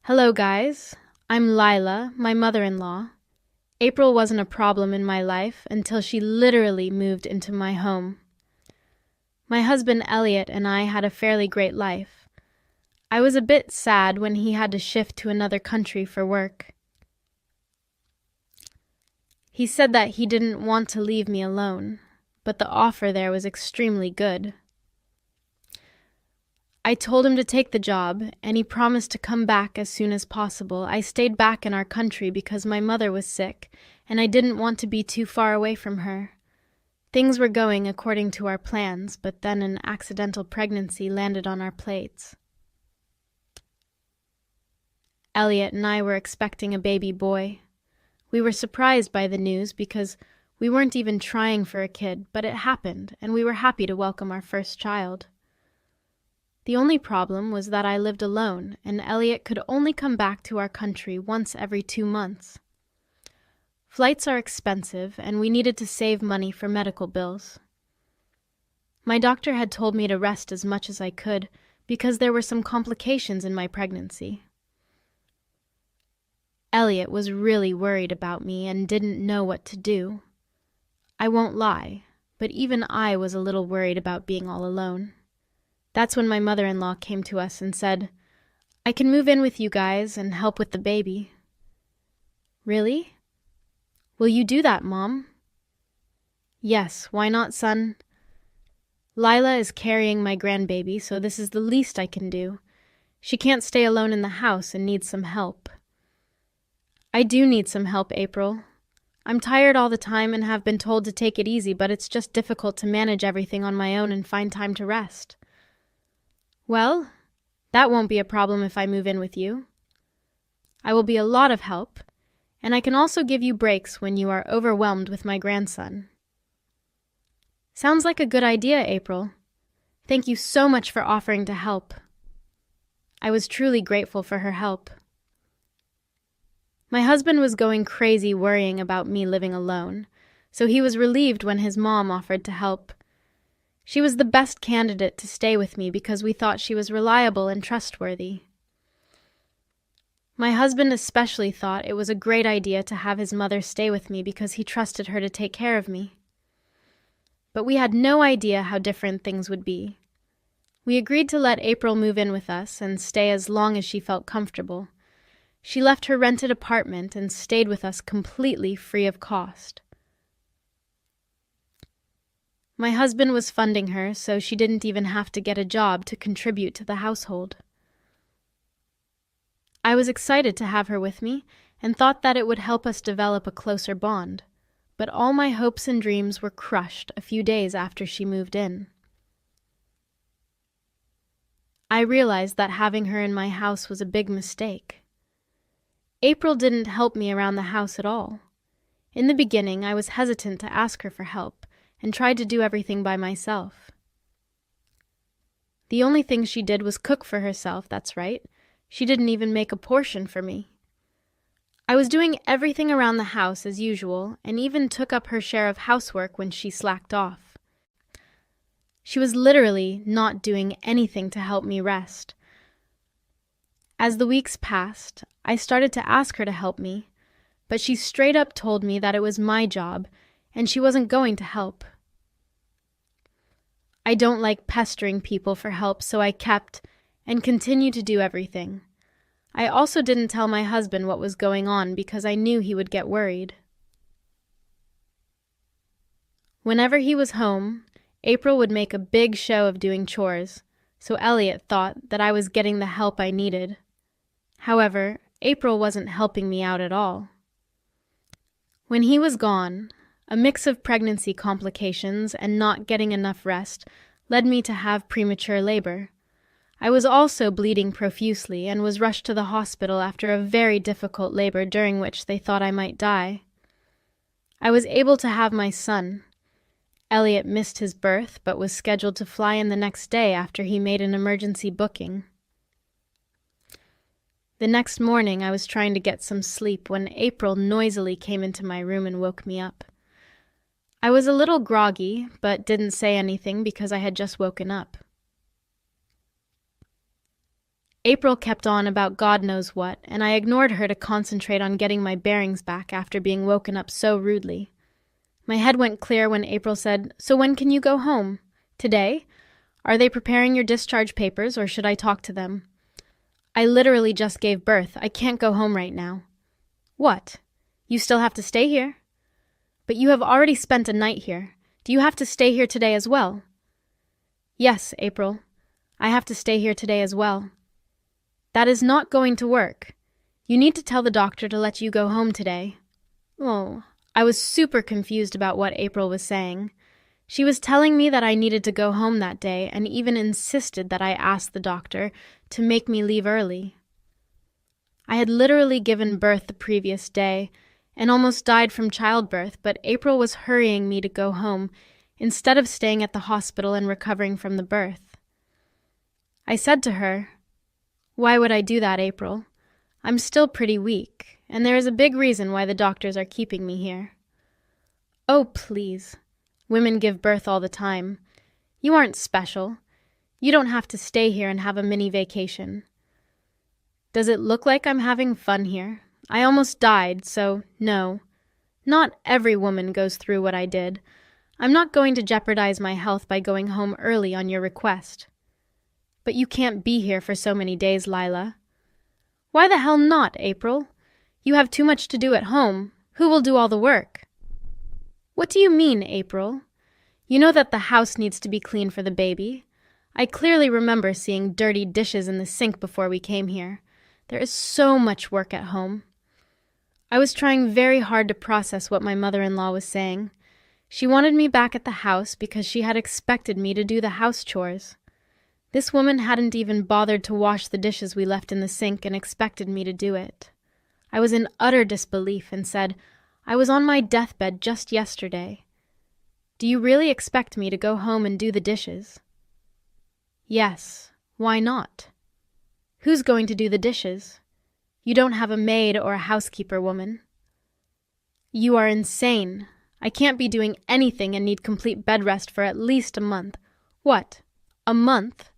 Hello, guys. I'm Lila, my mother-in-law. April wasn't a problem in my life until she literally moved into my home. My husband Elliot and I had a fairly great life. I was a bit sad when he had to shift to another country for work. He said that he didn't want to leave me alone, but the offer there was extremely good. I told him to take the job, and he promised to come back as soon as possible. I stayed back in our country because my mother was sick, and I didn't want to be too far away from her. Things were going according to our plans, but then an accidental pregnancy landed on our plates. Elliot and I were expecting a baby boy. We were surprised by the news because we weren't even trying for a kid, but it happened, and we were happy to welcome our first child. The only problem was that I lived alone, and Elliot could only come back to our country once every 2 months. Flights are expensive, and we needed to save money for medical bills. My doctor had told me to rest as much as I could because there were some complications in my pregnancy. Elliot was really worried about me and didn't know what to do. I won't lie, but even I was a little worried about being all alone. That's when my mother-in-law came to us and said, "I can move in with you guys and help with the baby." "Really? Will you do that, Mom?" "Yes, why not, son? Lila is carrying my grandbaby, so this is the least I can do. She can't stay alone in the house and needs some help." "I do need some help, April. I'm tired all the time and have been told to take it easy, but it's just difficult to manage everything on my own and find time to rest." "Well, that won't be a problem if I move in with you. I will be a lot of help, and I can also give you breaks when you are overwhelmed with my grandson." "Sounds like a good idea, April. Thank you so much for offering to help." I was truly grateful for her help. My husband was going crazy worrying about me living alone, so he was relieved when his mom offered to help. She was the best candidate to stay with me because we thought she was reliable and trustworthy. My husband especially thought it was a great idea to have his mother stay with me because he trusted her to take care of me. But we had no idea how different things would be. We agreed to let April move in with us and stay as long as she felt comfortable. She left her rented apartment and stayed with us completely free of cost. My husband was funding her, so she didn't even have to get a job to contribute to the household. I was excited to have her with me and thought that it would help us develop a closer bond, but all my hopes and dreams were crushed a few days after she moved in. I realized that having her in my house was a big mistake. April didn't help me around the house at all. In the beginning, I was hesitant to ask her for help and tried to do everything by myself. The only thing she did was cook for herself, that's right. She didn't even make a portion for me. I was doing everything around the house as usual and even took up her share of housework when she slacked off. She was literally not doing anything to help me rest. As the weeks passed, I started to ask her to help me, but she straight up told me that it was my job and she wasn't going to help. I don't like pestering people for help, so I kept and continued to do everything. I also didn't tell my husband what was going on because I knew he would get worried. Whenever he was home, April would make a big show of doing chores, so Elliot thought that I was getting the help I needed. However, April wasn't helping me out at all. When he was gone, a mix of pregnancy complications and not getting enough rest led me to have premature labor. I was also bleeding profusely and was rushed to the hospital after a very difficult labor during which they thought I might die. I was able to have my son. Elliot missed his birth but was scheduled to fly in the next day after he made an emergency booking. The next morning I was trying to get some sleep when April noisily came into my room and woke me up. I was a little groggy, but didn't say anything because I had just woken up. April kept on about God knows what, and I ignored her to concentrate on getting my bearings back after being woken up so rudely. My head went clear when April said, "So when can you go home? Today? Are they preparing your discharge papers, or should I talk to them?" "I literally just gave birth. I can't go home right now." "What? You still have to stay here?" "But you have already spent a night here. Do you have to stay here today as well?" "Yes, April. I have to stay here today as well." "That is not going to work. You need to tell the doctor to let you go home today." Oh, I was super confused about what April was saying. She was telling me that I needed to go home that day and even insisted that I ask the doctor to make me leave early. I had literally given birth the previous day and almost died from childbirth, but April was hurrying me to go home instead of staying at the hospital and recovering from the birth. I said to her, "Why would I do that, April? I'm still pretty weak, and there is a big reason why the doctors are keeping me here." "Oh, please. Women give birth all the time. You aren't special. You don't have to stay here and have a mini vacation." "Does it look like I'm having fun here? I almost died, so no. Not every woman goes through what I did. I'm not going to jeopardize my health by going home early on your request." "But you can't be here for so many days, Lila." "Why the hell not, April? You have too much to do at home. Who will do all the work?" "What do you mean, April? You know that the house needs to be clean for the baby. I clearly remember seeing dirty dishes in the sink before we came here. There is so much work at home." I was trying very hard to process what my mother-in-law was saying. She wanted me back at the house because she had expected me to do the house chores. This woman hadn't even bothered to wash the dishes we left in the sink and expected me to do it. I was in utter disbelief and said, "I was on my deathbed just yesterday. Do you really expect me to go home and do the dishes?" "Yes, why not? Who's going to do the dishes? You don't have a maid or a housekeeper woman." "You are insane. I can't be doing anything and need complete bed rest for at least a month." "What? A month?"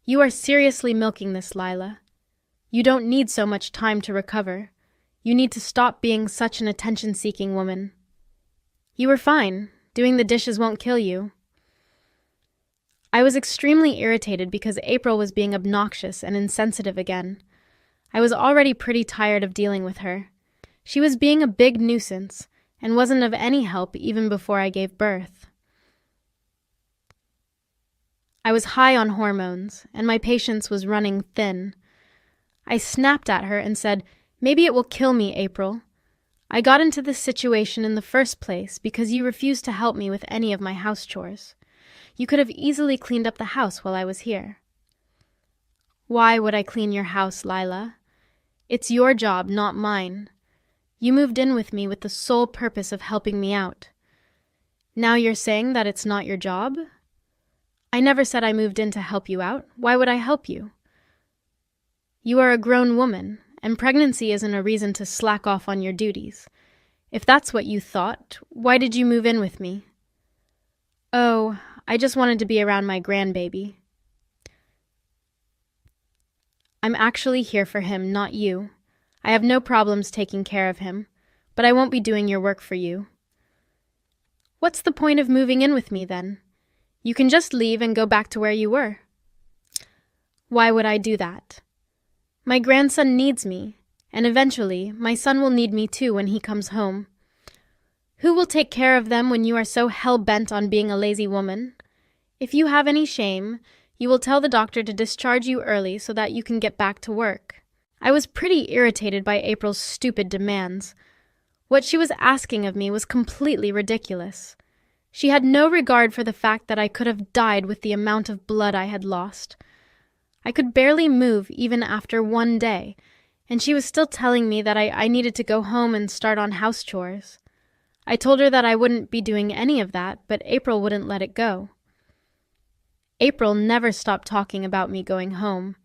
"You are seriously milking this, Lila. You don't need so much time to recover. You need to stop being such an attention-seeking woman. You were fine. Doing the dishes won't kill you." I was extremely irritated because April was being obnoxious and insensitive again. I was already pretty tired of dealing with her. She was being a big nuisance and wasn't of any help even before I gave birth. I was high on hormones, and my patience was running thin. I snapped at her and said, "Maybe it will kill me, April. I got into this situation in the first place because you refused to help me with any of my house chores. You could have easily cleaned up the house while I was here." "Why would I clean your house, Lila? It's your job, not mine. You moved in with me with the sole purpose of helping me out. Now you're saying that it's not your job?" "I never said I moved in to help you out. Why would I help you?" "You are a grown woman, and pregnancy isn't a reason to slack off on your duties. If that's what you thought, why did you move in with me?" "Oh, I just wanted to be around my grandbaby." "I'm actually here for him, not you. I have no problems taking care of him, but I won't be doing your work for you." "What's the point of moving in with me, then? You can just leave and go back to where you were." "Why would I do that? My grandson needs me, and eventually my son will need me too when he comes home. Who will take care of them when you are so hell-bent on being a lazy woman? If you have any shame, you will tell the doctor to discharge you early so that you can get back to work." I was pretty irritated by April's stupid demands. What she was asking of me was completely ridiculous. She had no regard for the fact that I could have died with the amount of blood I had lost. I could barely move even after one day, and she was still telling me that I needed to go home and start on house chores. I told her that I wouldn't be doing any of that, but April wouldn't let it go. April never stopped talking about me going home.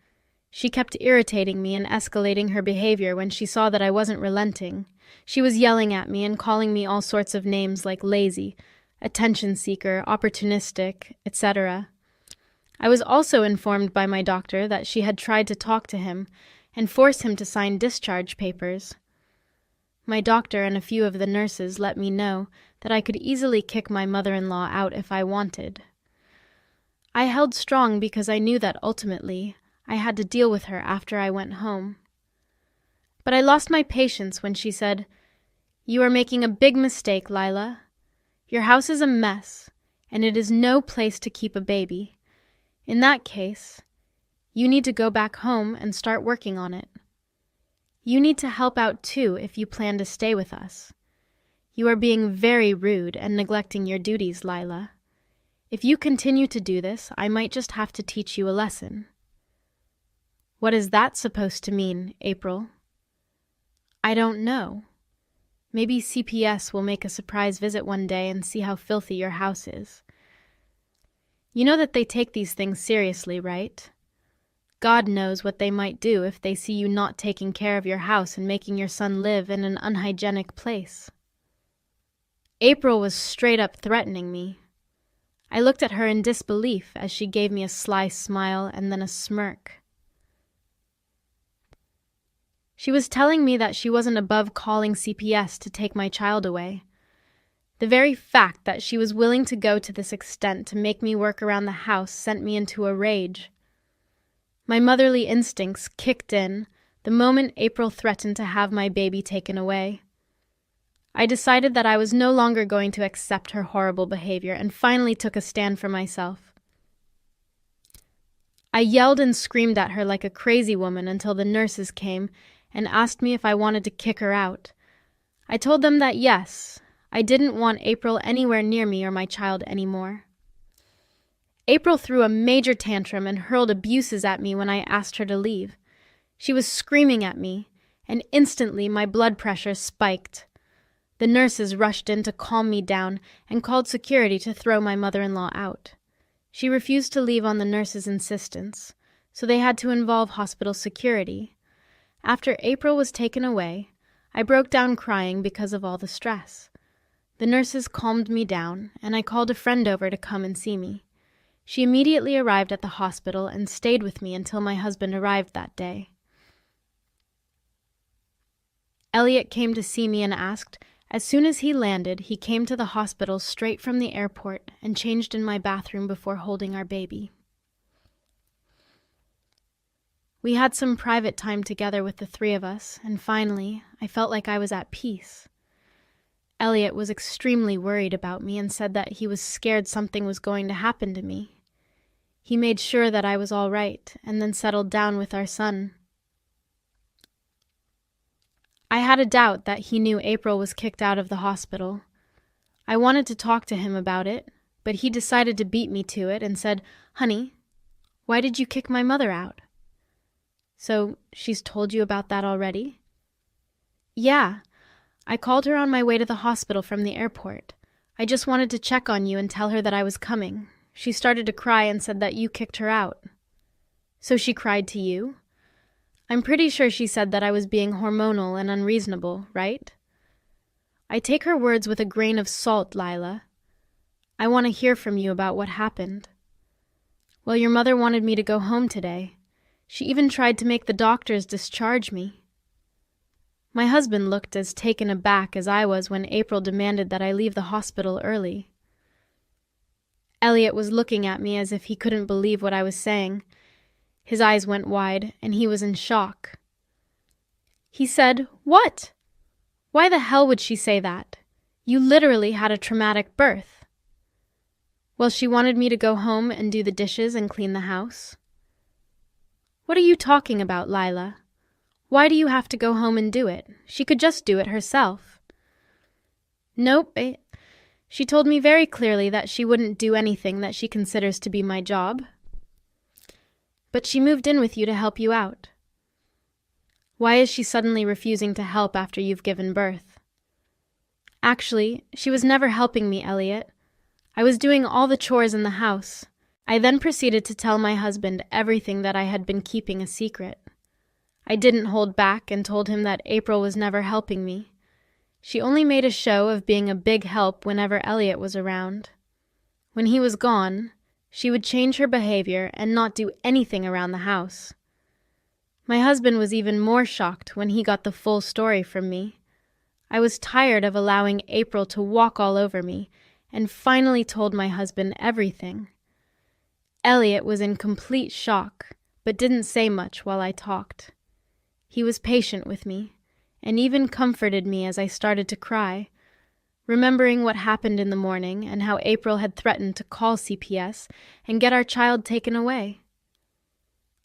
She kept irritating me and escalating her behavior when she saw that I wasn't relenting. She was yelling at me and calling me all sorts of names like lazy, attention seeker, opportunistic, etc. I was also informed by my doctor that she had tried to talk to him and force him to sign discharge papers. My doctor and a few of the nurses let me know that I could easily kick my mother-in-law out if I wanted. I held strong because I knew that ultimately I had to deal with her after I went home. But I lost my patience when she said, "You are making a big mistake, Lila. Your house is a mess, and it is no place to keep a baby. In that case, you need to go back home and start working on it. You need to help out too if you plan to stay with us. You are being very rude and neglecting your duties, Lila. If you continue to do this, I might just have to teach you a lesson." "What is that supposed to mean, April?" "I don't know. Maybe CPS will make a surprise visit one day and see how filthy your house is. You know that they take these things seriously, right? God knows what they might do if they see you not taking care of your house and making your son live in an unhygienic place." April was straight up threatening me. I looked at her in disbelief as she gave me a sly smile and then a smirk. She was telling me that she wasn't above calling CPS to take my child away. The very fact that she was willing to go to this extent to make me work around the house sent me into a rage. My motherly instincts kicked in the moment April threatened to have my baby taken away. I decided that I was no longer going to accept her horrible behavior and finally took a stand for myself. I yelled and screamed at her like a crazy woman until the nurses came and asked me if I wanted to kick her out. I told them that yes, I didn't want April anywhere near me or my child anymore. April threw a major tantrum and hurled abuses at me when I asked her to leave. She was screaming at me, and instantly my blood pressure spiked. The nurses rushed in to calm me down and called security to throw my mother-in-law out. She refused to leave on the nurses' insistence, so they had to involve hospital security. After April was taken away, I broke down crying because of all the stress. The nurses calmed me down, and I called a friend over to come and see me. She immediately arrived at the hospital and stayed with me until my husband arrived that day. Elliot came to see me and asked, as soon as he landed, he came to the hospital straight from the airport and changed in my bathroom before holding our baby. We had some private time together with the three of us, and finally, I felt like I was at peace. Elliot was extremely worried about me and said that he was scared something was going to happen to me. He made sure that I was all right, and then settled down with our son. I had a doubt that he knew April was kicked out of the hospital. I wanted to talk to him about it, but he decided to beat me to it and said, "Honey, why did you kick my mother out?" "So she's told you about that already?" "Yeah. I called her on my way to the hospital from the airport. I just wanted to check on you and tell her that I was coming. She started to cry and said that you kicked her out." "So she cried to you?" "I'm pretty sure she said that I was being hormonal and unreasonable, right?" "I take her words with a grain of salt, Lila. I want to hear from you about what happened." "Well, your mother wanted me to go home today. She even tried to make the doctors discharge me." My husband looked as taken aback as I was when April demanded that I leave the hospital early. Elliot was looking at me as if he couldn't believe what I was saying. His eyes went wide, and he was in shock. He said, "What? Why the hell would she say that? You literally had a traumatic birth." "Well, she wanted me to go home and do the dishes and clean the house." "What are you talking about, Lila? Why do you have to go home and do it? She could just do it herself." "Nope. She told me very clearly that she wouldn't do anything that she considers to be my job." "But she moved in with you to help you out. Why is she suddenly refusing to help after you've given birth?" "Actually, she was never helping me, Elliot. I was doing all the chores in the house." I then proceeded to tell my husband everything that I had been keeping a secret. I didn't hold back and told him that April was never helping me. She only made a show of being a big help whenever Elliot was around. When he was gone, She would change her behavior and not do anything around the house. My husband was even more shocked when he got the full story from me. I was tired of allowing April to walk all over me and finally told my husband everything. Elliot was in complete shock, but didn't say much while I talked. He was patient with me and even comforted me as I started to cry, remembering what happened in the morning and how April had threatened to call CPS and get our child taken away.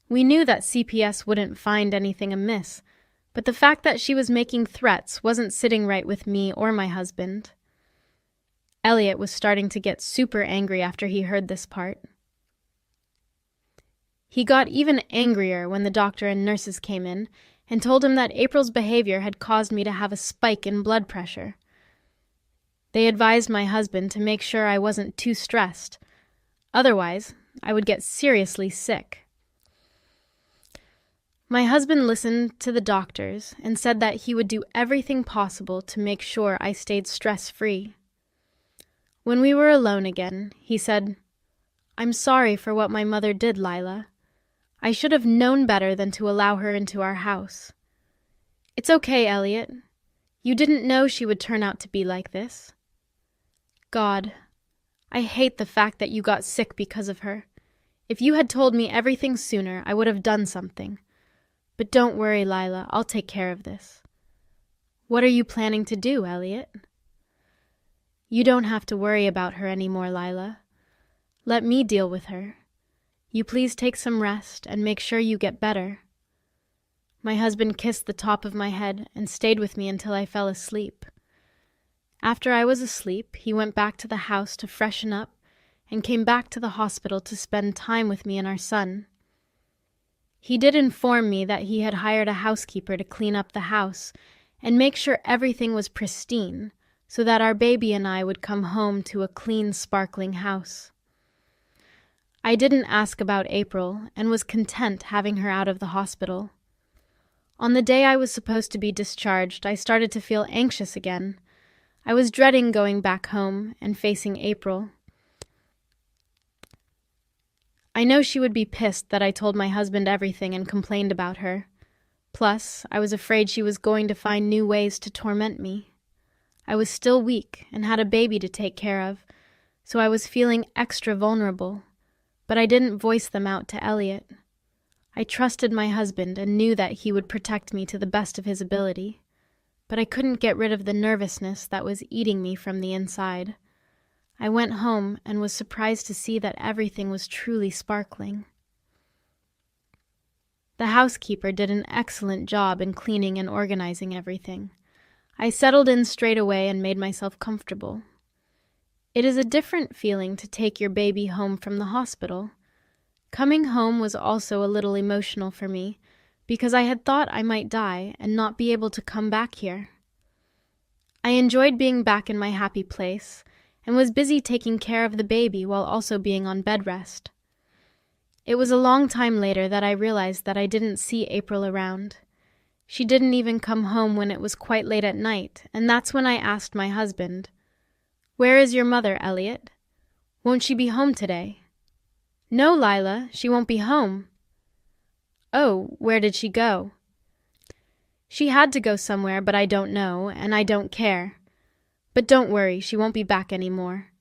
We knew that CPS wouldn't find anything amiss, but the fact that she was making threats wasn't sitting right with me or my husband. Elliot was starting to get super angry after he heard this part. He got even angrier when the doctor and nurses came in and told him that April's behavior had caused me to have a spike in blood pressure. They advised my husband to make sure I wasn't too stressed. Otherwise, I would get seriously sick. My husband listened to the doctors and said that he would do everything possible to make sure I stayed stress-free. When we were alone again, he said, "I'm sorry for what my mother did, Lila. I should have known better than to allow her into our house. It's okay, Elliot. You didn't know she would turn out to be like this. God, I hate the fact that you got sick because of her. If you had told me everything sooner, I would have done something. But don't worry, Lila, I'll take care of this." "What are you planning to do, Elliot?" "You don't have to worry about her anymore, Lila. Let me deal with her. You please take some rest and make sure you get better." My husband kissed the top of my head and stayed with me until I fell asleep. After I was asleep, he went back to the house to freshen up and came back to the hospital to spend time with me and our son. He did inform me that he had hired a housekeeper to clean up the house and make sure everything was pristine so that our baby and I would come home to a clean, sparkling house. I didn't ask about April and was content having her out of the hospital. On the day I was supposed to be discharged, I started to feel anxious again. I was dreading going back home and facing April. I know she would be pissed that I told my husband everything and complained about her. Plus, I was afraid she was going to find new ways to torment me. I was still weak and had a baby to take care of, so I was feeling extra vulnerable, but I didn't voice them out to Elliot. I trusted my husband and knew that he would protect me to the best of his ability, but I couldn't get rid of the nervousness that was eating me from the inside. I went home and was surprised to see that everything was truly sparkling. The housekeeper did an excellent job in cleaning and organizing everything. I settled in straight away and made myself comfortable. It is a different feeling to take your baby home from the hospital. Coming home was also a little emotional for me, because I had thought I might die and not be able to come back here. I enjoyed being back in my happy place, and was busy taking care of the baby while also being on bed rest. It was a long time later that I realized that I didn't see April around. She didn't even come home when it was quite late at night, and that's when I asked my husband, "Where is your mother, Elliot? Won't she be home today?" "No, Lila, she won't be home." "Oh, where did she go?" "She had to go somewhere, but I don't know, and I don't care. But don't worry, she won't be back anymore."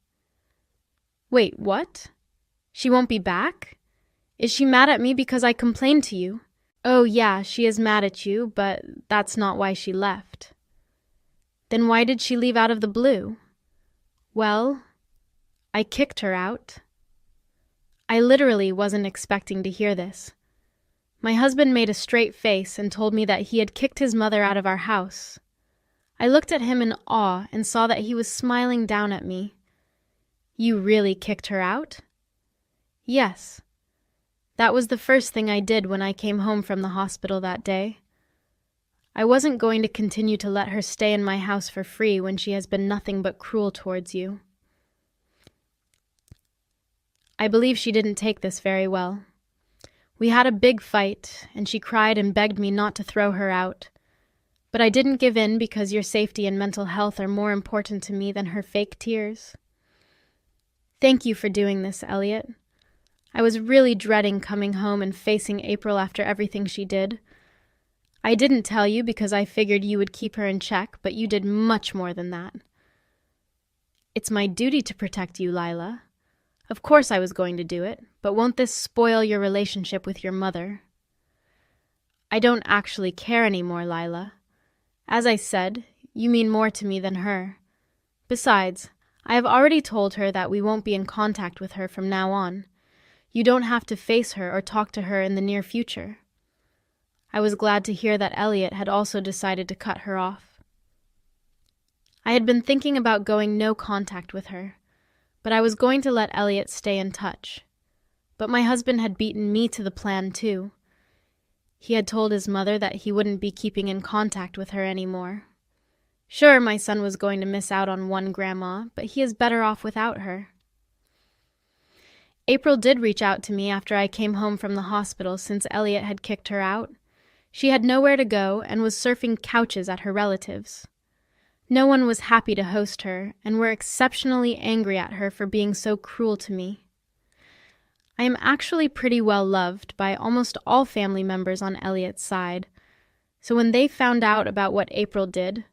"Wait, what? She won't be back? Is she mad at me because I complained to you?" "Oh, yeah, she is mad at you, but that's not why she left." "Then why did she leave out of the blue?" "Well, I kicked her out." I literally wasn't expecting to hear this. My husband made a straight face and told me that he had kicked his mother out of our house. I looked at him in awe and saw that he was smiling down at me. "You really kicked her out?" "Yes. That was the first thing I did when I came home from the hospital that day. I wasn't going to continue to let her stay in my house for free when she has been nothing but cruel towards you." I believe she didn't take this very well. We had a big fight, and she cried and begged me not to throw her out. But I didn't give in because your safety and mental health are more important to me than her fake tears. Thank you for doing this, Elliot. I was really dreading coming home and facing April after everything she did. I didn't tell you because I figured you would keep her in check, but you did much more than that. It's my duty to protect you, Lila. Of course I was going to do it, but won't this spoil your relationship with your mother? I don't actually care anymore, Lila. As I said, you mean more to me than her. Besides, I have already told her that we won't be in contact with her from now on. You don't have to face her or talk to her in the near future. I was glad to hear that Elliot had also decided to cut her off. I had been thinking about going no contact with her, but I was going to let Elliot stay in touch. But my husband had beaten me to the plan too. He had told his mother that he wouldn't be keeping in contact with her anymore. Sure, my son was going to miss out on one grandma, but he is better off without her. April did reach out to me after I came home from the hospital since Elliot had kicked her out. She had nowhere to go and was surfing couches at her relatives. No one was happy to host her and were exceptionally angry at her for being so cruel to me. I am actually pretty well loved by almost all family members on Elliot's side, so when they found out about what April did,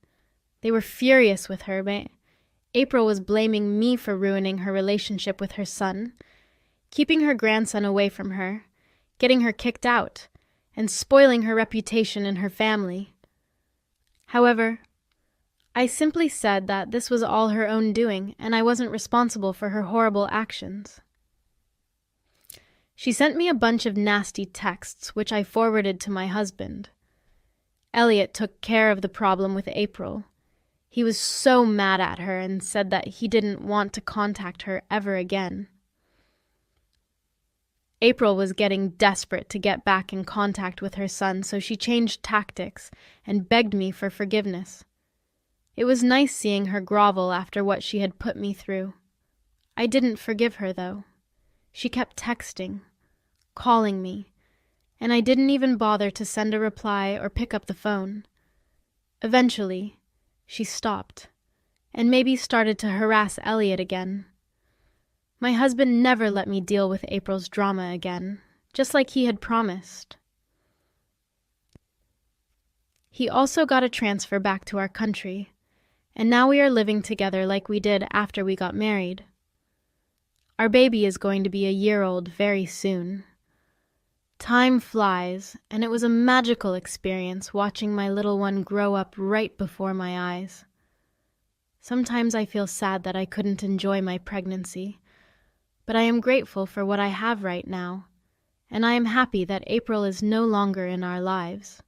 they were furious with her. But April was blaming me for ruining her relationship with her son, keeping her grandson away from her, getting her kicked out, and spoiling her reputation in her family. However, I simply said that this was all her own doing, and I wasn't responsible for her horrible actions. She sent me a bunch of nasty texts, which I forwarded to my husband. Elliot took care of the problem with April. He was so mad at her and said that he didn't want to contact her ever again. April was getting desperate to get back in contact with her son, so she changed tactics and begged me for forgiveness. It was nice seeing her grovel after what she had put me through. I didn't forgive her, though. She kept texting, calling me, and I didn't even bother to send a reply or pick up the phone. Eventually, she stopped, and maybe started to harass Elliot again. My husband never let me deal with April's drama again, just like he had promised. He also got a transfer back to our country, and now we are living together like we did after we got married. Our baby is going to be a year old very soon. Time flies, and it was a magical experience watching my little one grow up right before my eyes. Sometimes I feel sad that I couldn't enjoy my pregnancy, but I am grateful for what I have right now, and I am happy that April is no longer in our lives.